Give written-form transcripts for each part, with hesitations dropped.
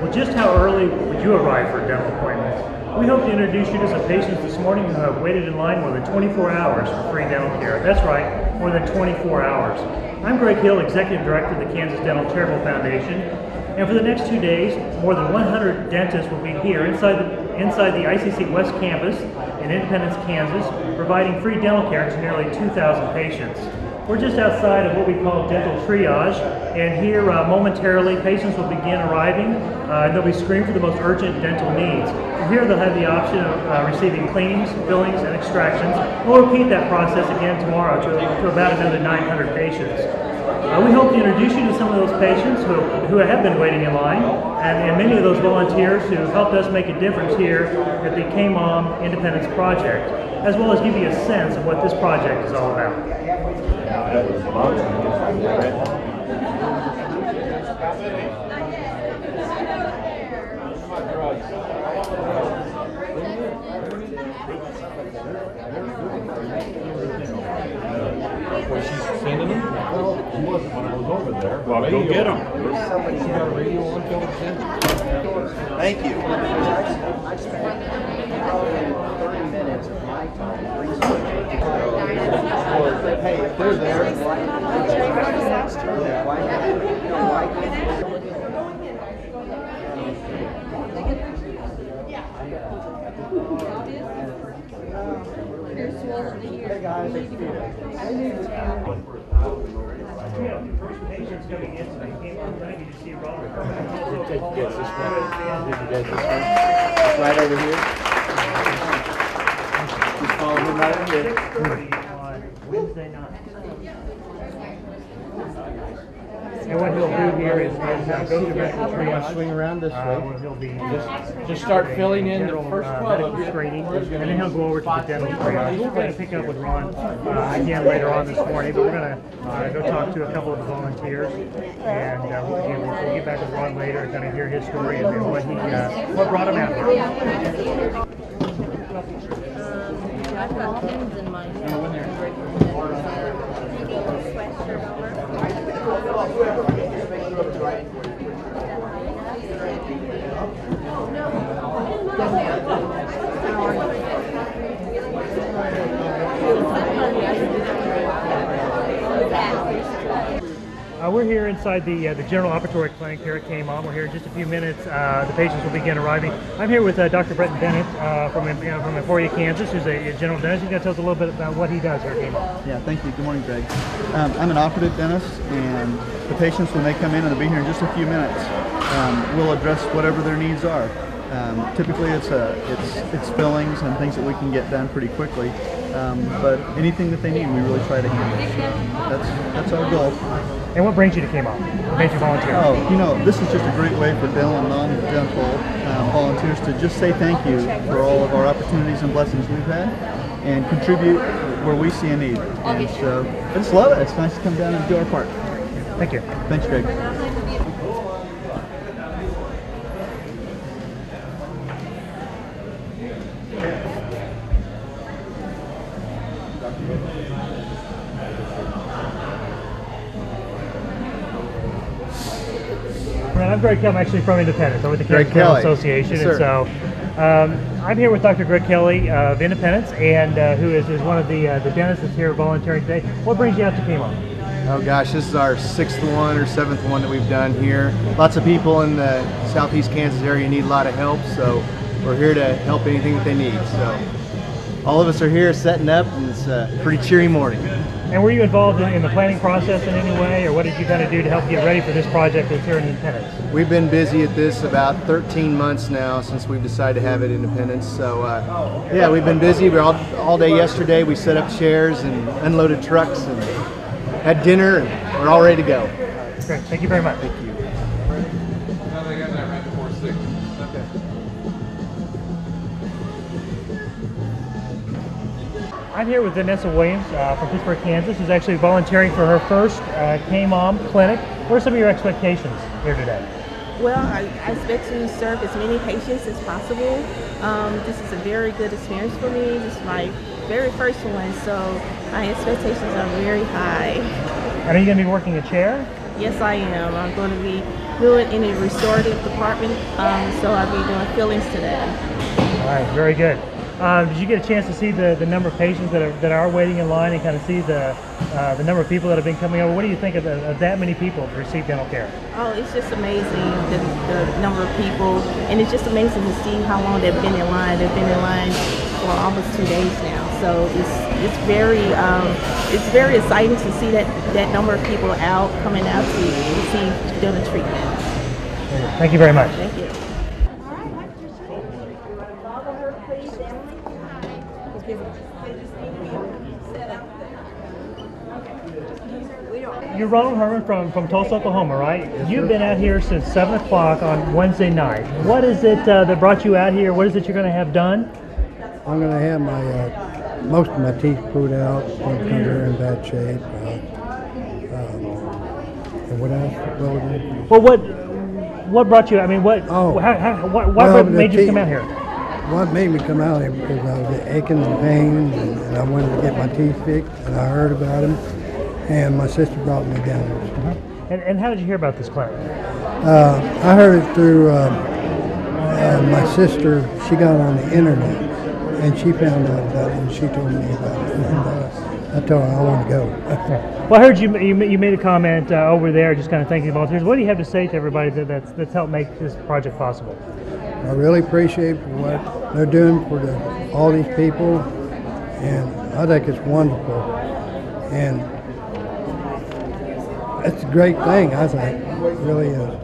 Well, just how early would you arrive for a dental appointment? We hope to introduce you to some patients this morning who have waited in line more than 24 hours for free dental care. That's right, more than 24 hours. I'm Greg Hill, Executive Director of the Kansas Dental Charitable Foundation, and for the next 2 days, more than 100 dentists will be here inside the ICC West Campus in Independence, Kansas, providing free dental care to nearly 2,000 patients. We're just outside of what we call dental triage, and here momentarily patients will begin arriving and they'll be screened for the most urgent dental needs. And here they'll have the option of receiving cleanings, fillings, and extractions. We'll repeat that process again tomorrow to about another 900 patients. We hope to introduce you to some of those patients who have been waiting in line, and many of those volunteers who helped us make a difference here at the K-Mom Independence Project, as well as give you a sense of what this project is all about. Was she sending them? Well, she wasn't when I was over there. Well, go get them. She got a radio on, tell her to send them. Thank you. I spent probably 30 minutes of my time researching. Hey, if they're there, Hey guys, first patients coming in today came on thank you to see Robert. Did you get this one? Did you get this one? It's right over here. Just follow him right over here. 6:30 on Wednesday night. And what he'll do here is go through medical triage. Swing around this way. Where he'll be Just start filling in the general, first medical screening, and then he'll go over to the dental triage. We're going to pick up with Ron again later on this morning, but we're going to go talk to a couple of the volunteers, and we'll get back with Ron later and kind of hear his story and then what brought him out here. I've got pins in my We're here inside the general operatory clinic here at K-Mom. We're here in just a few minutes. The patients will begin arriving. I'm here with Dr. Bretton Bennett from Emporia, Kansas, who's a general dentist. He's going to tell us a little bit about what he does here at K-Mom. Yeah, thank you. Good morning, Greg. I'm an operative dentist, and the patients, when they come in, and they'll be here in just a few minutes, we'll address whatever their needs are. Typically, it's fillings and things that we can get done pretty quickly. But anything that they need, we really try to handle. That's our goal. And what brings you to K-Mom? What made you volunteer? Oh, you know, this is just a great way for dental and non-dental volunteers to just say thank you for all of our opportunities and blessings we've had, and contribute where we see a need. And so, I just love it. It's nice to come down and do our part. Thank you. Thanks, Greg. I'm Greg Kelly. I'm actually from Independence. I'm with the Kansas Dental Association, yes, and so I'm here with Dr. Greg Kelly of Independence, and who is one of the dentists that's here volunteering today. What brings you out to K-Mom? Oh gosh, this is our 6th one or 7th one that we've done here. Lots of people in the southeast Kansas area need a lot of help, so we're here to help anything that they need. So all of us are here setting up, and it's a pretty cheery morning. And were you involved in the planning process in any way, or what did you kind of do to help get ready for this project that's here in Independence? We've been busy at this about 13 months now since we've decided to have it Independence. So yeah, we've been busy. We're all day yesterday. We set up chairs and unloaded trucks and had dinner, and we're all ready to go. Great. Thank you very much. Thank you. No, they got that right before 6. Okay. I'm here with Vanessa Williams from Pittsburgh, Kansas, who's actually volunteering for her first K-Mom clinic. What are some of your expectations here today? Well, I expect to serve as many patients as possible. This is a very good experience for me. This is my very first one, so my expectations are very high. And are you going to be working a chair? Yes, I am. I'm going to be doing in the restorative department, so I'll be doing fillings today. All right, very good. Did you get a chance to see the number of patients that are waiting in line and kind of see the number of people that have been coming over? What do you think of that many people to receive dental care? Oh, it's just amazing, the number of people, and it's just amazing to see how long they've been in line. They've been in line for almost 2 days now, so it's very exciting to see that number of people coming out to receive dental treatment. Thank you very much. Thank you. You're Ronald Herman from Tulsa, Oklahoma, right? You've been out here since 7 o'clock on Wednesday night. What is it that brought you out here? What is it you're going to have done? I'm going to have my most of my teeth pulled out. They're in bad shape. And what else? Well, what brought you? I mean, what made you come out here? What made me come out here because I was aching and pain, and I wanted to get my teeth fixed, and I heard about them, and my sister brought me down here. And how did you hear about this clinic? I heard it through my sister. She got on the internet, and she found out about it, and she told me about it, and I told her I want to go. Well, I heard you made a comment over there, just kind of thanking the volunteers. What do you have to say to everybody that's helped make this project possible? I really appreciate what they're doing for all these people, and I think it's wonderful. And it's a great thing, I think. It really is.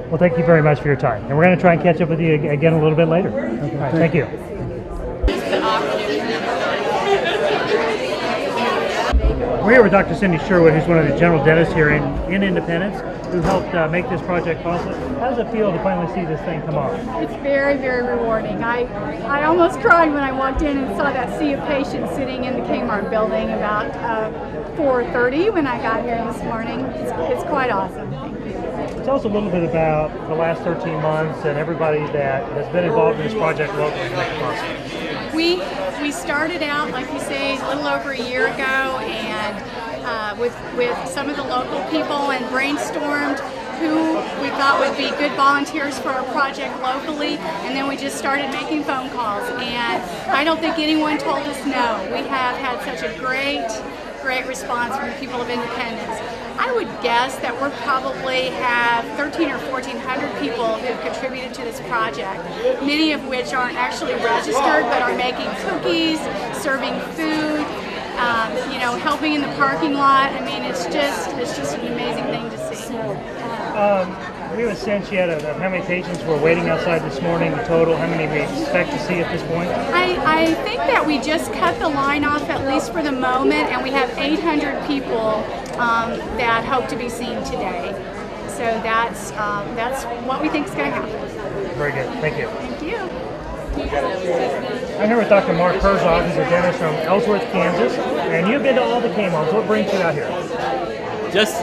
Well, thank you very much for your time. And we're going to try and catch up with you again a little bit later. Okay, all right, thank you. We're here with Dr. Cindy Sherwood, who's one of the general dentists here in Independence, who helped make this project possible. How does it feel to finally see this thing come off? It's very, very rewarding. I almost cried when I walked in and saw that sea of patients sitting in the Kmart building about 4:30 when I got here this morning. It's quite awesome. Thank you. Tell us a little bit about the last 13 months and everybody that has been involved in this project locally to make it possible. We started out, like you say, a little over a year ago, and with some of the local people, and brainstormed who we thought would be good volunteers for our project locally, and then we just started making phone calls, and I don't think anyone told us no. We have had such a great response from the people of Independence. I would guess that we probably have 1,300 or 1,400 people who've contributed to this project, many of which aren't actually registered but are making cookies, serving food, helping in the parking lot. I mean, it's just an amazing thing to see. We have a sense yet of how many patients were waiting outside this morning, the total, how many we expect to see at this point? I think that we just cut the line off, at least for the moment, and we have 800 people that hope to be seen today. So that's what we think is going to happen. Very good. Thank you. Thank you. I'm here with Dr. Mark Herzog, who's a dentist from Ellsworth, Kansas, and you've been to all the Kmart. What brings you out here?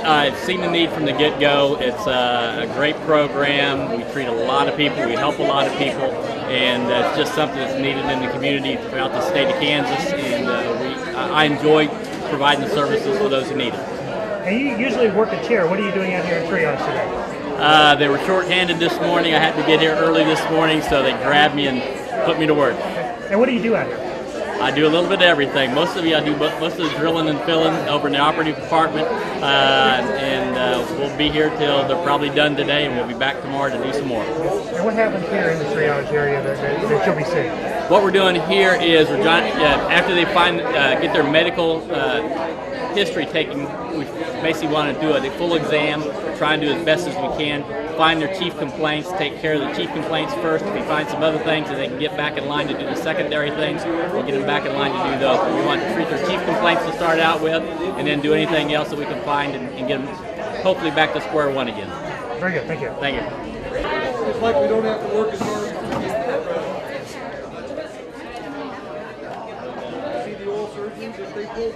I've seen the need from the get-go. It's a great program. We treat a lot of people. We help a lot of people, and it's just something that's needed in the community throughout the state of Kansas. And I enjoy providing the services for those who need it. And you usually work a chair. What are you doing out here at triage today? They were short-handed this morning. I had to get here early this morning, so they grabbed me and put me to work. And what do you do out here? I do a little bit of everything. Most of the drilling and filling over in the operative department, and we'll be here till they're probably done today, and we'll be back tomorrow to do some more. And what happens here in the triage area that you'll be seeing? What we're doing here is we're trying, after they get their medical history taken, we basically want to do a full exam, try and do as best as we can, find their chief complaints, take care of the chief complaints first. If we find some other things, and they can get back in line to do the secondary things, we'll get them back in line to do those. But we want to treat their chief complaints to start out with, and then do anything else that we can find and get them hopefully back to square one again. Very good, thank you. Thank you. It's like we don't have to work as hard. See the oil surgeons if they pull.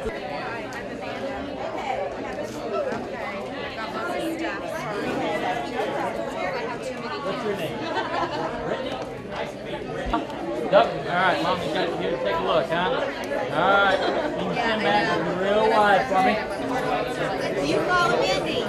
What's your name? Brittany? Nice to meet you. Duck. All right, Mom, you got to take a look, huh? All right, you can stand back real wide for me. You follow Mindy.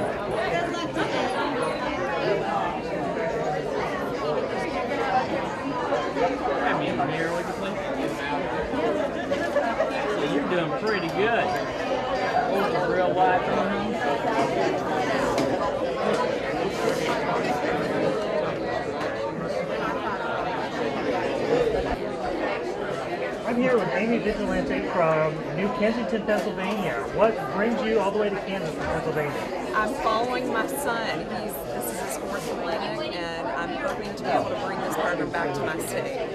Vigilante from New Kensington, Pennsylvania. What brings you all the way to Kansas from Pennsylvania? I'm following my son. This is his fourth clinic, and I'm hoping to be able to bring this program back to my state.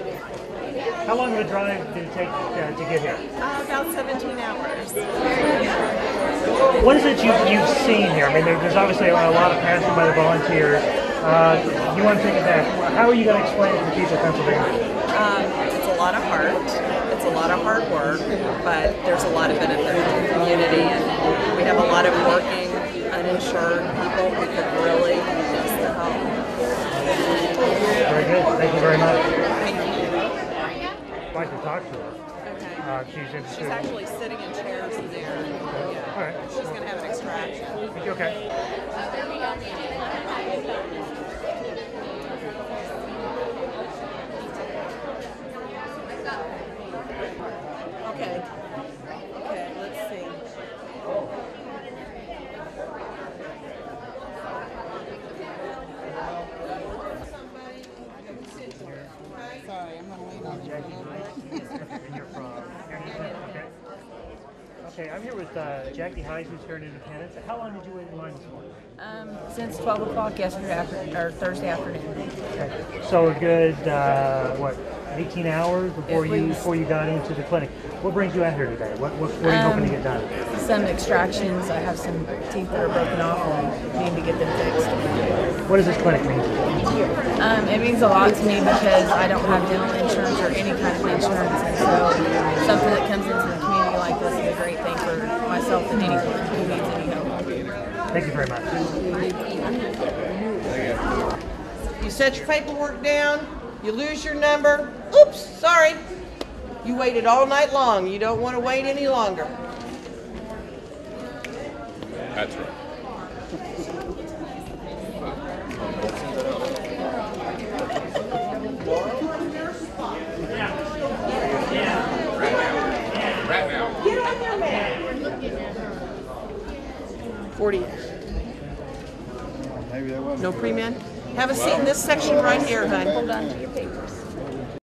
How long of a drive did it take to get here? About 17 hours. What is it you've seen here? I mean, there's obviously a lot of passion by the volunteers. You want to take it back. How are you going to explain it to the people of Pennsylvania? It's a lot of heart. It's a lot of hard work, but there's a lot of benefit to the community, and we have a lot of working, uninsured people who could really use the help. Very good. Thank you very much. Thank you. I'd like to talk to her. Okay. She's interested. She's actually sitting in chairs there. Yeah. All right. She's going to have an extraction. Okay. Okay. Okay, let's see. Sorry, I'm going to lean on you a little bit. And you're from okay. Okay, I'm here with Jackie Heiss, who's here in Independence. How long did you wait in line this morning? Since 12 o'clock yesterday or Thursday afternoon. Okay. So a good 18 hours before you got into the clinic. What brings you out here today? What are you hoping to get done? Some extractions. I have some teeth that are broken off and need to get them fixed. What does this clinic mean to you? It means a lot to me because I don't have dental insurance or any kind of insurance, and so something that comes into the community like this is a great thing for myself and anyone who needs any help. Thank you very much. You set your paperwork down, you lose your number. Oops, sorry. You waited all night long. You don't want to wait any longer. That's right. Right now. Get on there, man. 40. Maybe that wasn't. No pre-med? Have a seat in this section right here, hon. Hold on to your papers.